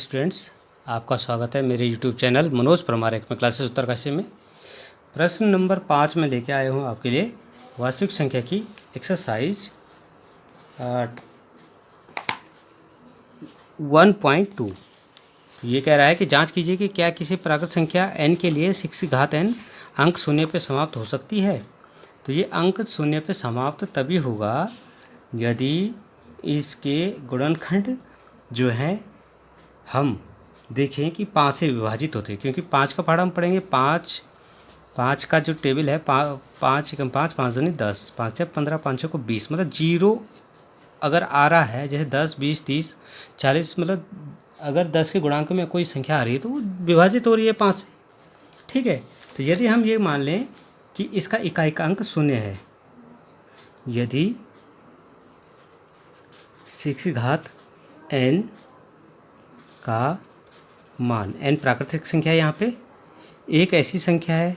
Students, आपका स्वागत है मेरे यूट्यूब चैनल मनोज परमार में क्लासेस उत्तरकाशी में। प्रश्न नंबर 5 में लेके आया हूँ आपके लिए वास्तविक संख्या की एक्सरसाइज 1.2। तो ये कह रहा है कि जांच कीजिए कि क्या किसी प्राकृत संख्या n के लिए 6 की घात n अंक शून्य पे समाप्त हो सकती है। तो ये अंक शून्य पे समाप्त तभी होगा यदि इसके गुणनखंड जो है हम देखें कि 5 से विभाजित होते हैं, क्योंकि 5 का पढ़ा हम पढ़ेंगे। 5 का जो टेबल है 5 एकम 5, 5 दूनी 10, 5 से 15, 5 को 20, मतलब जीरो अगर आ रहा है, जैसे 10, 20, 30, 40, मतलब अगर 10 के गुणांक में कोई संख्या आ रही है तो वो विभाजित हो रही है 5 से। ठीक है, तो यदि हम ये मान लें कि इसका इकाई का अंक शून्य है, यदि 6 की घात n का मान, n प्राकृतिक संख्या है, यहाँ पे एक ऐसी संख्या है,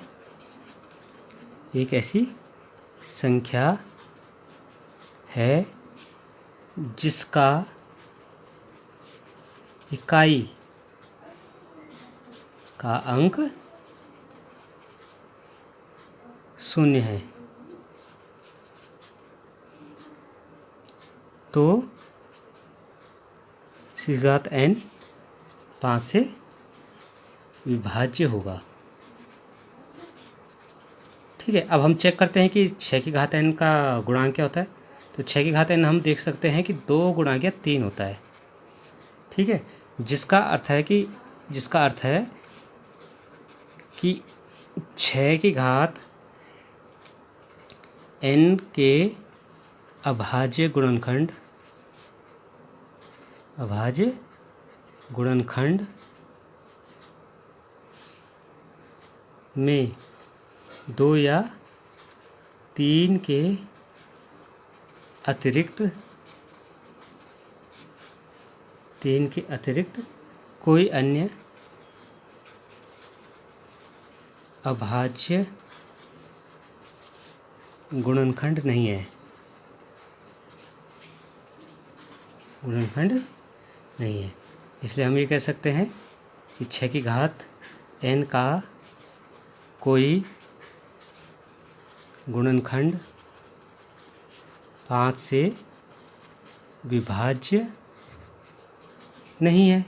एक ऐसी संख्या है जिसका इकाई का अंक शून्य है, तो 6 घात n 5 से विभाज्य होगा। ठीक है, अब हम चेक करते हैं कि 6 की घात n का गुणांक क्या होता है। तो 6 की घात n हम देख सकते हैं कि 2 गुणा 3 होता है। ठीक है, जिसका अर्थ है कि 6 की घात n के अभाज्य गुणनखंड में 2 या 3 के अतिरिक्त कोई अन्य अभाज्य गुणनखंड नहीं है, इसलिए हम ये कह सकते हैं कि 6 की घात n का कोई गुणनखंड 5 से विभाज्य नहीं है।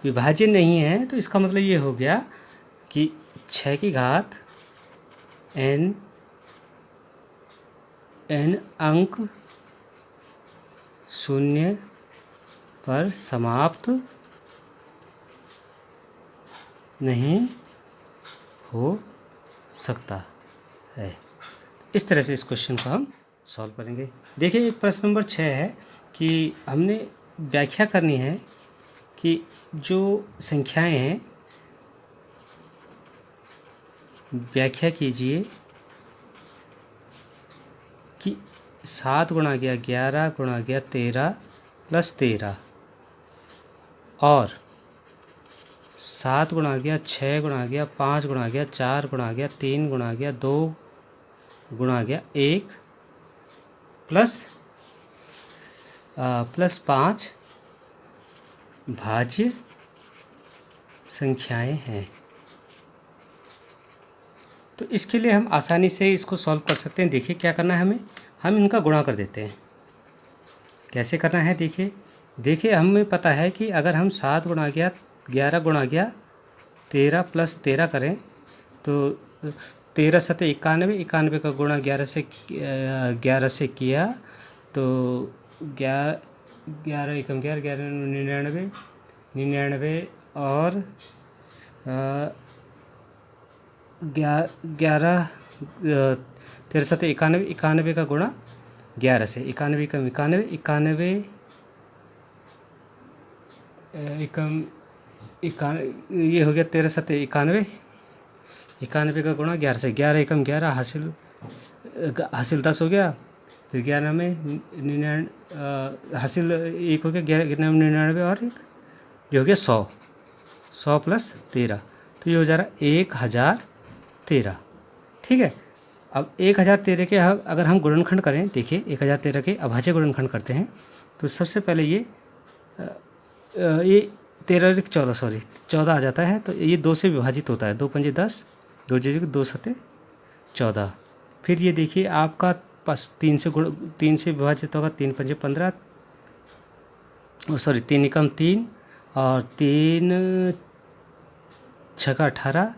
विभाज्य नहीं है तो इसका मतलब ये हो गया कि 6 की घात n अंक शून्य पर समाप्त नहीं हो सकता है। इस तरह से इस क्वेश्चन को हम सॉल्व करेंगे। देखिए, एक प्रश्न नंबर 6 है कि हमने व्याख्या करनी है कि जो संख्याएं हैं, व्याख्या कीजिए कि 7 गुणा 11 गुणा 13 प्लस 13 और 7 गुणा 6 गुणा 5 गुणा 4 गुणा 3 गुणा 2 गुणा 1 प्लस 5 भाज्य संख्याएं हैं। तो इसके लिए हम आसानी से इसको सॉल्व कर सकते हैं। देखिए क्या करना है, हम इनका गुणा कर देते हैं। कैसे करना है, देखिए हमें पता है कि अगर हम 7 गुणा 11 गुणा 13 प्लस 13 करें तो 13 सते 91, 91 का गुणा 11 से किया तो 11 एकम 11, 99, 99 और 11 13 सते 91, 91 का गुणा 11 से 91 एकम 91, 91 एकम ये हो गया 13 सते 91, 91 का गुणा 11 से 11 एकम 11 हासिल 10 हो गया। फिर 11 में 99 हासिल 1 हो गया, 11 में 99 और ये हो गया 100 प्लस 13, तो ये हो जा रहा 1013। ठीक है, अब 1013 के अगर हम गुणनखंड करें, देखिए 1013 के अभाज्य गुणनखंड करते हैं तो सबसे पहले ये ये 13 14 सॉरी 14 आ जाता है, तो ये 2 से विभाजित होता है। 2 पंजे 10, 2 जीरो 2 सते 14। फिर ये देखिए आपका पास 3 से विभाजित होगा। 3 पंजे 15, सॉरी 3 एकम 3 और 3 छक्का 18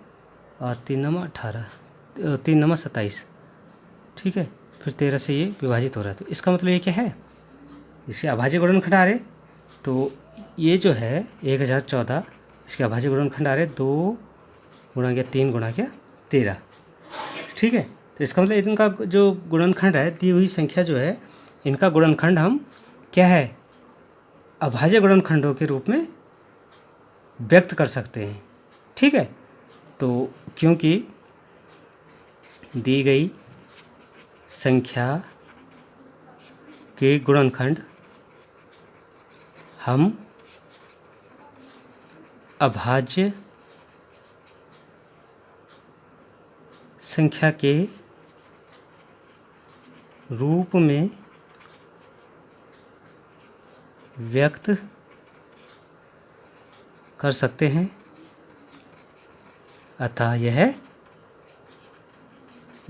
और 3 नमा 18, 3 नमा 27, ठीक है। फिर 13 से ये विभाजित हो रहा है, तो इसका मतलब ये क्या है, इसके अभाज्य गुणनखंड आ रहे। तो ये जो है 1014, इसके अभाज्य गुणनखंड आ रहे 2 गुणा गया 3 गुणा गया 13, ठीक है। तो इसका मतलब इनका जो गुणनखंड है, दी हुई संख्या जो है, इनका गुणनखंड हम क्या है, अभाज्य गुणनखंडों के रूप में व्यक्त कर सकते हैं, ठीक है। तो क्योंकि दी गई संख्या के गुणनखंड हम अभाज्य संख्या के रूप में व्यक्त कर सकते हैं, अतः यह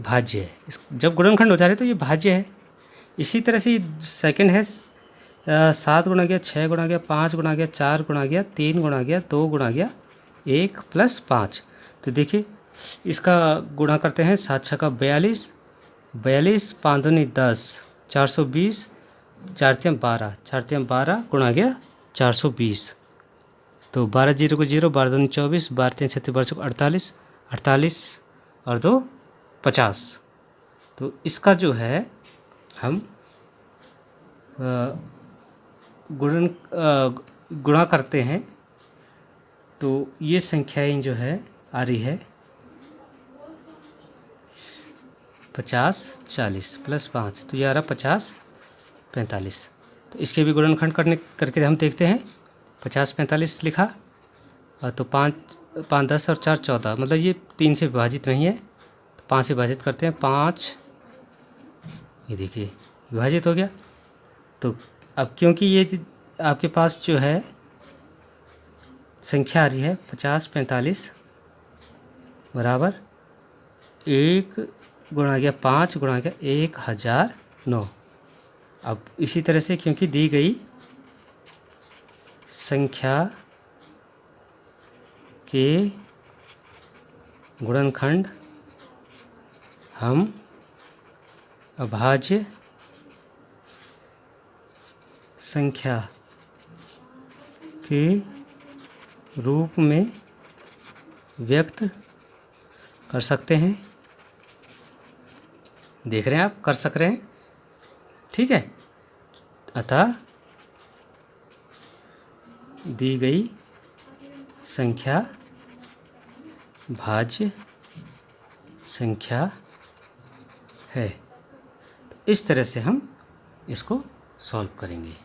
भाज्य है। जब गुणनखंड हो जा रहे तो ये भाज्य है। इसी तरह से सेकंड है 7 गुणा गया 6 गुणा गया 5 गुणा गया 4 गुणा गया 3 गुणा गया 2 गुणा गया 1 प्लस 5। तो देखिए इसका गुणा करते हैं। 7 छक्का 42, 42 5 दूनी 10, 420, 4 तियां 12, 4 तियां 12 गुणा गया 420। तो 12 जीरो को 0, 12 दूनी 24, 12 तियां 36, 12 चौक 48, 48 और 2 50। तो इसका जो है हम गुणा करते हैं, तो ये संख्याएं जो है आ रही है 50 40 प्लस 5, तो ये आ रहा 50 45। तो इसके भी गुणनखंड करके हम देखते हैं। 50 45 लिखा, तो 5 10 और 4 14, मतलब ये 3 से विभाजित नहीं है, तो 5 से विभाजित करते हैं। 5, ये देखिए विभाजित हो गया। तो अब क्योंकि ये आपके पास जो है संख्या आ रही है 50 45 बराबर 1 गुणा गया 5 गुणा गया 1009। अब इसी तरह से क्योंकि दी गई संख्या के गुणनखंड हम अभाज्य संख्या के रूप में व्यक्त कर सकते हैं। देख रहे हैं आप, कर सक रहे हैं, ठीक है। अतः दी गई संख्या भाज्य संख्या है। तो इस तरह से हम इसको सॉल्व करेंगे।